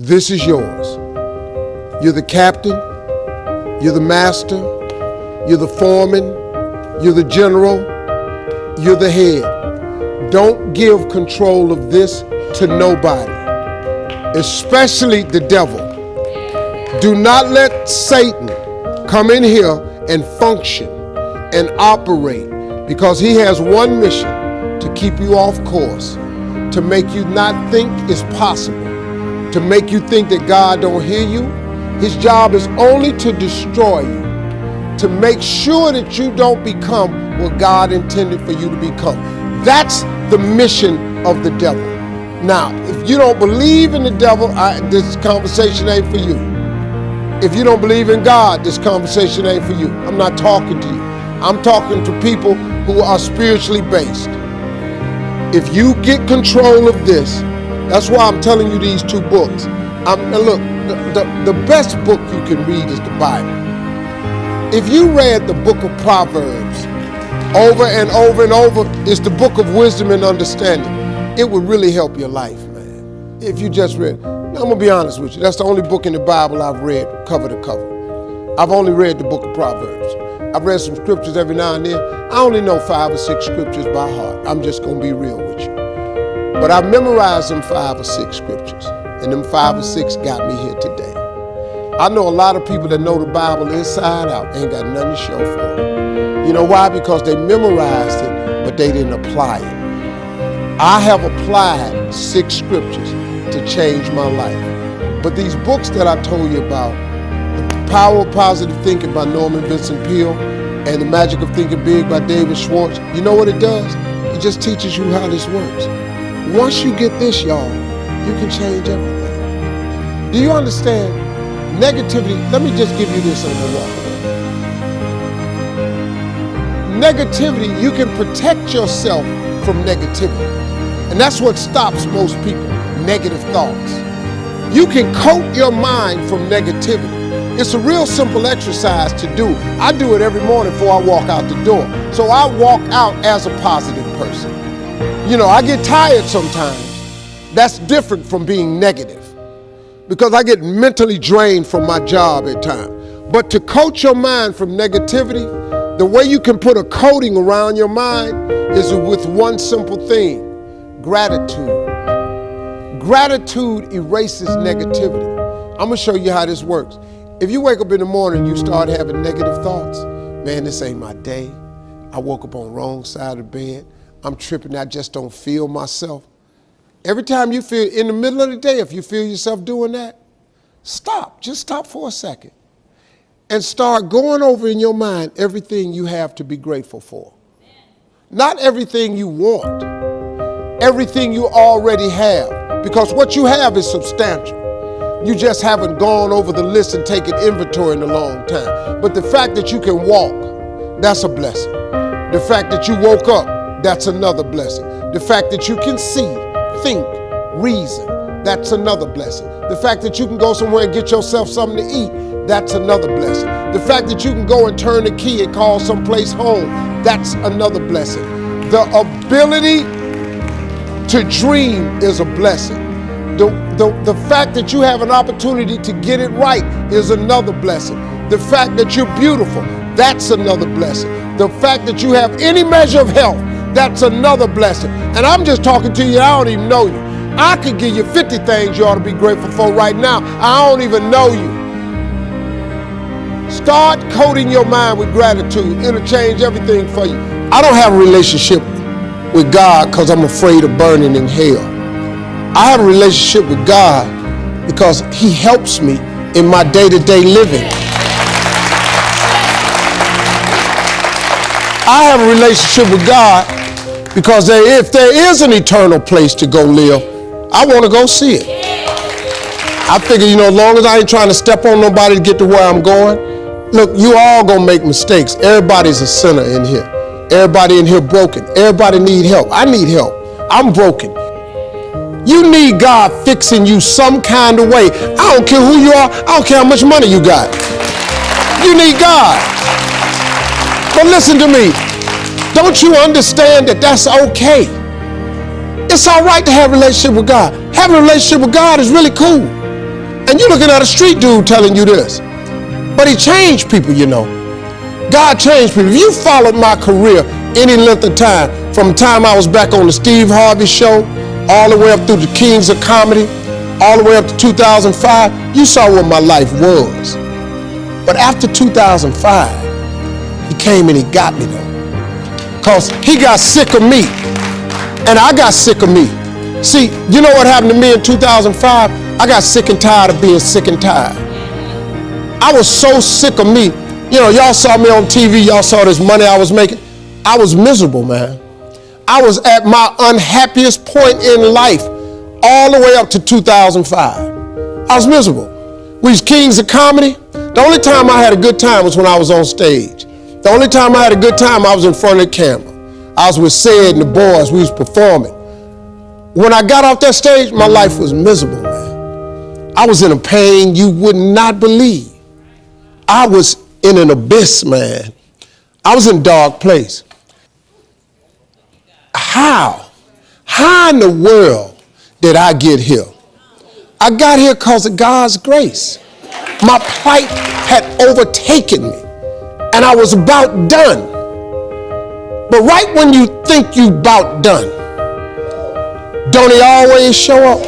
This is yours. You're the captain, you're the master, you're the foreman, you're the general, you're the head. Don't give control of this to nobody, especially the devil. Do not let Satan come in here and function and operate, because he has one mission: to keep you off course, to make you not think it's possible, to make you think that God don't hear you. His job is only to destroy you, to make sure that you don't become what God intended for you to become. That's the mission of the devil. Now, if you don't believe in the devil, this conversation ain't for you. If you don't believe in God, this conversation ain't for you. I'm not talking to you. I'm talking to people who are spiritually based. If you get control of this, that's why I'm telling you these two books. And look, the best book you can read is the Bible. If you read the book of Proverbs over and over and over, it's the book of wisdom and understanding. It would really help your life, man. If you just read. Now, I'm gonna be honest with you. That's the only book in the Bible I've read cover to cover. I've only read the book of Proverbs. I've read some scriptures every now and then. I only know 5 or 6 scriptures by heart. I'm just gonna be real with you. But I've memorized them 5 or 6 scriptures, and them 5 or 6 got me here today. I know a lot of people that know the Bible inside out ain't got nothing to show for it. You know why? Because they memorized it, but they didn't apply it. I have applied 6 scriptures to change my life. But these books that I told you about, The Power of Positive Thinking by Norman Vincent Peale and The Magic of Thinking Big by David Schwartz, you know what it does? It just teaches you how this works. Once you get this, y'all, you can change everything. Do you understand? Negativity, let me just give you this and we'll walk away. Negativity, you can protect yourself from negativity. And that's what stops most people, negative thoughts. You can coat your mind from negativity. It's a real simple exercise to do. I do it every morning before I walk out the door. So I walk out as a positive person. You know, I get tired sometimes. That's different from being negative, because I get mentally drained from my job at times. But to coat your mind from negativity, the way you can put a coating around your mind is with one simple thing: gratitude. Gratitude erases negativity. I'm gonna show you how this works. If you wake up in the morning and you start having negative thoughts, man, this ain't my day. I woke up on the wrong side of the bed. I'm tripping, I just don't feel myself. Every time you feel, in the middle of the day, if you feel yourself doing that, stop, just stop for a second and start going over in your mind everything you have to be grateful for. Not everything you want, everything you already have, because what you have is substantial. You just haven't gone over the list and taken inventory in a long time. But the fact that you can walk, that's a blessing. The fact that you woke up, that's another blessing. The fact that you can see, think, reason, that's another blessing. The fact that you can go somewhere and get yourself something to eat, that's another blessing. The fact that you can go and turn the key and call someplace home, that's another blessing. The ability to dream is a blessing. The fact that you have an opportunity to get it right is another blessing. The fact that you're beautiful, that's another blessing. The fact that you have any measure of health, that's another blessing. And I'm just talking to you, I don't even know you. I could give you 50 things you ought to be grateful for right now. I don't even know you. Start coating your mind with gratitude. It'll change everything for you. I don't have a relationship with God because I'm afraid of burning in hell. I have a relationship with God because He helps me in my day-to-day living. I have a relationship with God because if there is an eternal place to go live, I want to go see it. I figure, as long as I ain't trying to step on nobody to get to where I'm going. Look, you all gonna make mistakes. Everybody's a sinner in here. Everybody in here broken. Everybody need help. I need help. I'm broken. You need God fixing you some kind of way. I don't care who you are. I don't care how much money you got. You need God. But listen to me. Don't you understand that that's okay? It's all right to have a relationship with God. Having a relationship with God is really cool. And you're looking at a street dude telling you this. But he changed people, you know. God changed people. If you followed my career any length of time, from the time I was back on the Steve Harvey show, all the way up through the Kings of Comedy, all the way up to 2005, you saw what my life was. But after 2005, he came and he got me though. Because he got sick of me, and I got sick of me. See, you know what happened to me in 2005? I got sick and tired of being sick and tired. I was so sick of me. You know, y'all saw me on TV, y'all saw this money I was making. I was miserable, man. I was at my unhappiest point in life all the way up to 2005. I was miserable. We was Kings of Comedy. The only time I had a good time was when I was on stage. The only time I had a good time, I was in front of the camera. I was with Sid and the boys, we was performing. When I got off that stage, my life was miserable, man. I was in a pain you would not believe. I was in an abyss, man. I was in a dark place. How in the world did I get here? I got here because of God's grace. My plight had overtaken me, and I was about done. But right when you think you about done, don't he always show up?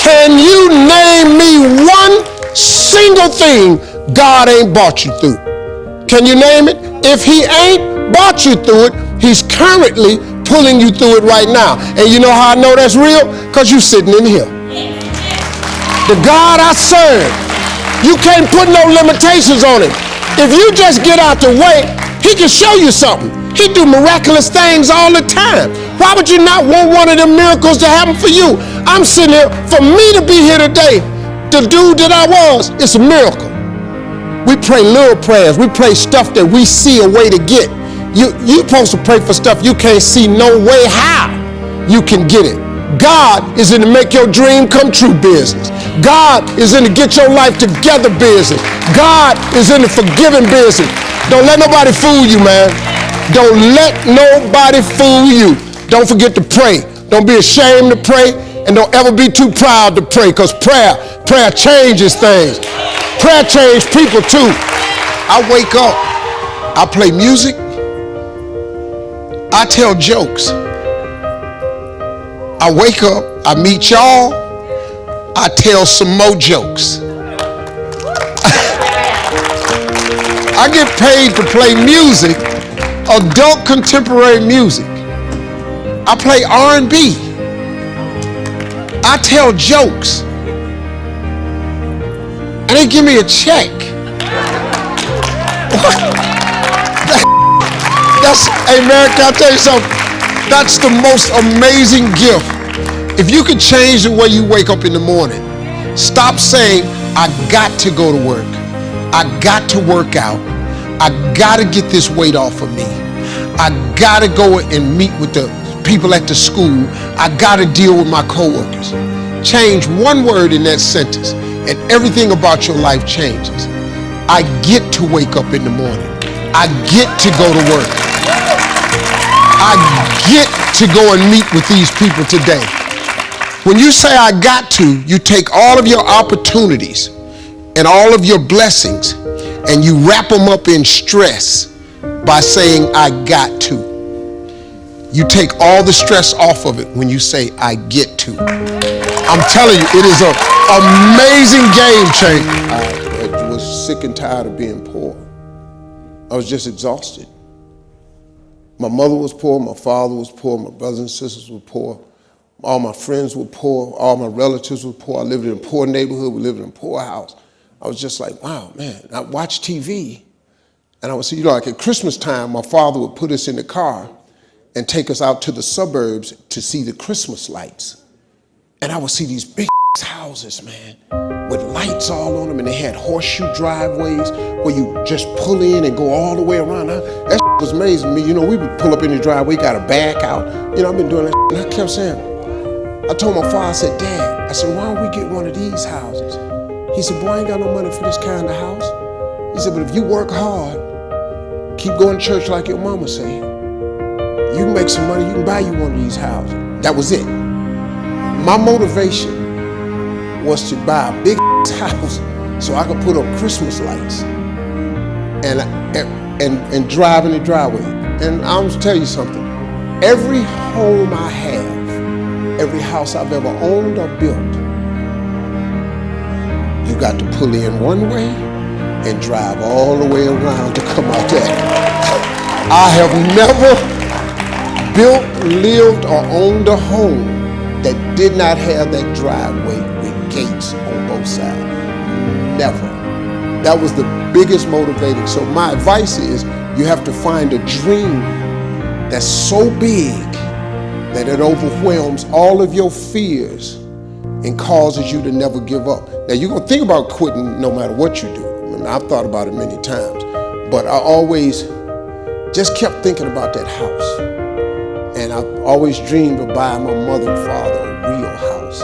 Can you name me one single thing God ain't brought you through? Can you name it? If he ain't brought you through it, he's currently pulling you through it right now. And you know how I know that's real? Because you're sitting in here. The God I serve, you can't put no limitations on him. If you just get out the way, he can show you something. He do miraculous things all the time. Why would you not want one of them miracles to happen for you? I'm sitting here, for me to be here today, the dude that I was, it's a miracle. We pray little prayers. We pray stuff that we see a way to get. You're supposed to pray for stuff you can't see no way how you can get it. God is in the make your dream come true business. God is in the get your life together business. God is in the forgiving business. Don't let nobody fool you, man. Don't let nobody fool you. Don't forget to pray. Don't be ashamed to pray, and don't ever be too proud to pray, because prayer changes things. Prayer changes people too. I wake up, I play music, I tell jokes. I wake up, I meet y'all, I tell some more jokes. I get paid to play music, adult contemporary music. I play R&B. I tell jokes. And they give me a check. Hey man, can I tell you something? That's the most amazing gift. If you could change the way you wake up in the morning, stop saying, I got to go to work. I got to work out. I got to get this weight off of me. I got to go and meet with the people at the school. I got to deal with my coworkers. Change one word in that sentence, and everything about your life changes. I get to wake up in the morning. I get to go to work. I get to go and meet with these people today. When you say I got to, you take all of your opportunities and all of your blessings and you wrap them up in stress by saying I got to. You take all the stress off of it when you say I get to. I'm telling you, it is an amazing game changer. I was sick and tired of being poor. I was just exhausted. My mother was poor, my father was poor, my brothers and sisters were poor. All my friends were poor, all my relatives were poor. I lived in a poor neighborhood, we lived in a poor house. I was just like, wow, man. I watched TV, and I would see, like at Christmas time, my father would put us in the car and take us out to the suburbs to see the Christmas lights. And I would see these big houses, man, with lights all on them, and they had horseshoe driveways where you just pull in and go all the way around. That was amazing to me. You know, we would pull up in the driveway, got a back out. You know, I've been doing that, and I kept saying, I told my father, I said, Dad, I said, why don't we get one of these houses? He said, boy, I ain't got no money for this kind of house. He said, but if you work hard, keep going to church like your mama said, you can make some money, you can buy you one of these houses. That was it. My motivation was to buy a big house so I could put up Christmas lights and drive in the driveway. And I'm gonna tell you something. Every home I have, every house I've ever owned or built, you got to pull in one way and drive all the way around to come out there. I have never built, lived, or owned a home that did not have that driveway with gates on both sides. Never. That was the biggest motivating. So my advice is, you have to find a dream that's so big that it overwhelms all of your fears and causes you to never give up. Now, you're going to think about quitting no matter what you do. I mean, I've thought about it many times, but I always just kept thinking about that house. And I always dreamed of buying my mother and father a real house.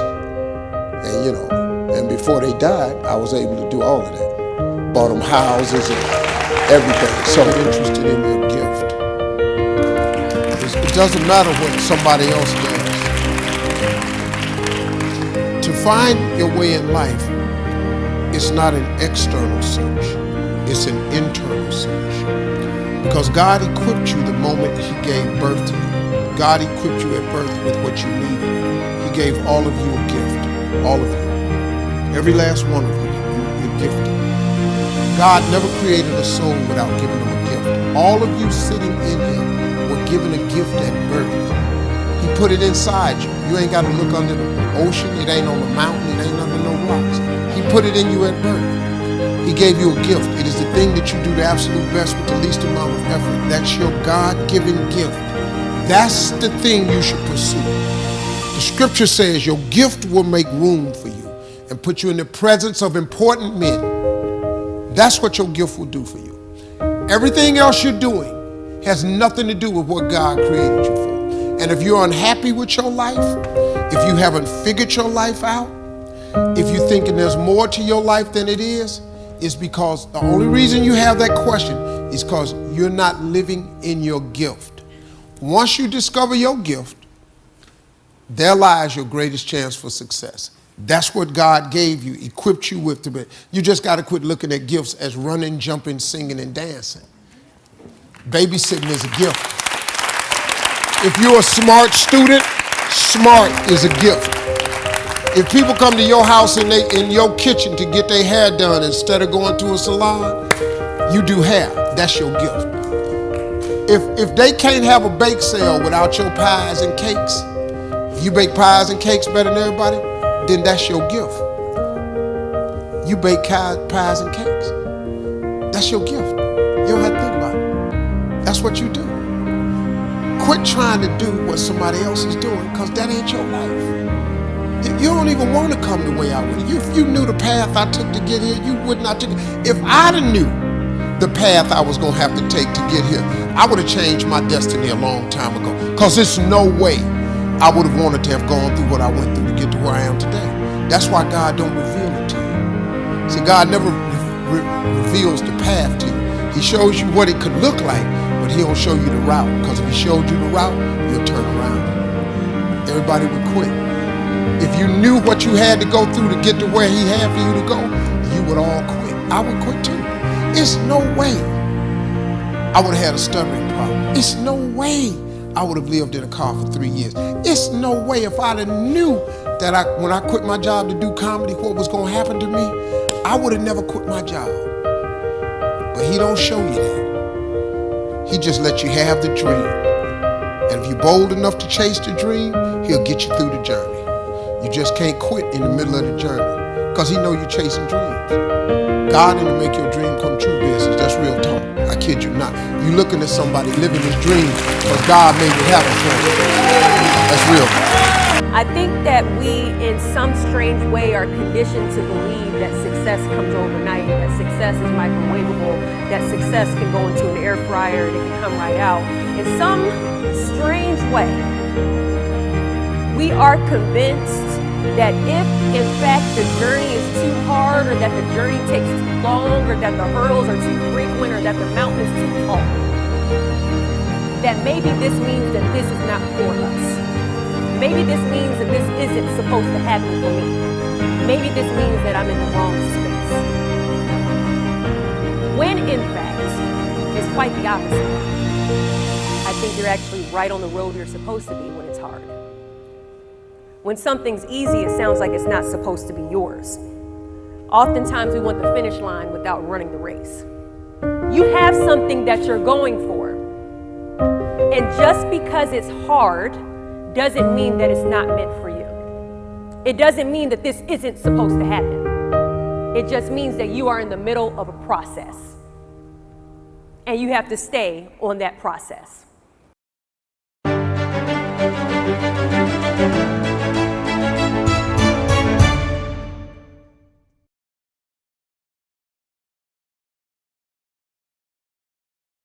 And you know, and before they died, I was able to do all of that. Bought them houses and everything. So I'm interested in your gift. It doesn't matter what somebody else does. To find your way in life, it's not an external search, it's an internal search. Because God equipped you the moment He gave birth to you. God equipped you at birth with what you needed. He gave all of you a gift, all of you. Every last one of you, you're gifted. God never created a soul without giving them a gift. All of you sitting in here were given a gift at birth. He put it inside you. You ain't got to look under the ocean. It ain't on the mountain. It ain't under no rocks. He put it in you at birth. He gave you a gift. It is the thing that you do the absolute best with the least amount of effort. That's your God-given gift. That's the thing you should pursue. The scripture says your gift will make room for you and put you in the presence of important men. That's what your gift will do for you. Everything else you're doing has nothing to do with what God created you for. And if you're unhappy with your life, if you haven't figured your life out, if you're thinking there's more to your life than it is, it's because the only reason you have that question is because you're not living in your gift. Once you discover your gift, there lies your greatest chance for success. That's what God gave you, equipped you with to be. You just got to quit looking at gifts as running, jumping, singing, and dancing. Babysitting is a gift. If you're a smart student, smart is a gift. If people come to your house and they in your kitchen to get their hair done instead of going to a salon, you do hair. That's your gift. If they can't have a bake sale without your pies and cakes, you bake pies and cakes better than everybody, then that's your gift. You bake pies and cakes. That's your gift. You don't have to think about it. That's what you do. Quit trying to do what somebody else is doing, because that ain't your life. You don't even want to come the way I would. If you knew the path I took to get here, you would not take it. If I'd have knew the path I was going to have to take to get here, I would have changed my destiny a long time ago. Because there's no way I would have wanted to have gone through what I went through to get to where I am today. That's why God don't reveal it to you. See, God never reveals the path to you. He shows you what it could look like, but He don't show you the route. Because if He showed you the route, you'll turn around. Everybody would quit. If you knew what you had to go through to get to where He had for you to go, you would all quit. I would quit too. It's no way I would have had a stuttering problem. It's no way I would have lived in a car for 3 years. It's no way if I'd have knew that when I quit my job to do comedy, what was going to happen to me, I would have never quit my job. But He don't show you that. He just lets you have the dream. And if you're bold enough to chase the dream, He'll get you through the journey. You just can't quit in the middle of the journey because He know you're chasing dreams. God didn't make your dream come true business. That's real talk. I kid you not. You looking at somebody living his dream because God made it happen for him. That's real. I think that we, in some strange way, are conditioned to believe that success comes overnight, that success is microwavable, that success can go into an air fryer and it can come right out. In some strange way, we are convinced that if, in fact, the journey is too hard, or that the journey takes too long, or that the hurdles are too frequent, or that the mountain is too tall, that maybe this means that this is not for us. Maybe maybe this means that this isn't supposed to happen for me. Maybe this means that I'm in the wrong space. When in fact, it's quite the opposite. I think you're actually right on the road you're supposed to be when it's hard. When something's easy, it sounds like it's not supposed to be yours. Oftentimes we want the finish line without running the race. You have something that you're going for. And just because it's hard doesn't mean that it's not meant for you. It doesn't mean that this isn't supposed to happen. It just means that you are in the middle of a process. And you have to stay on that process.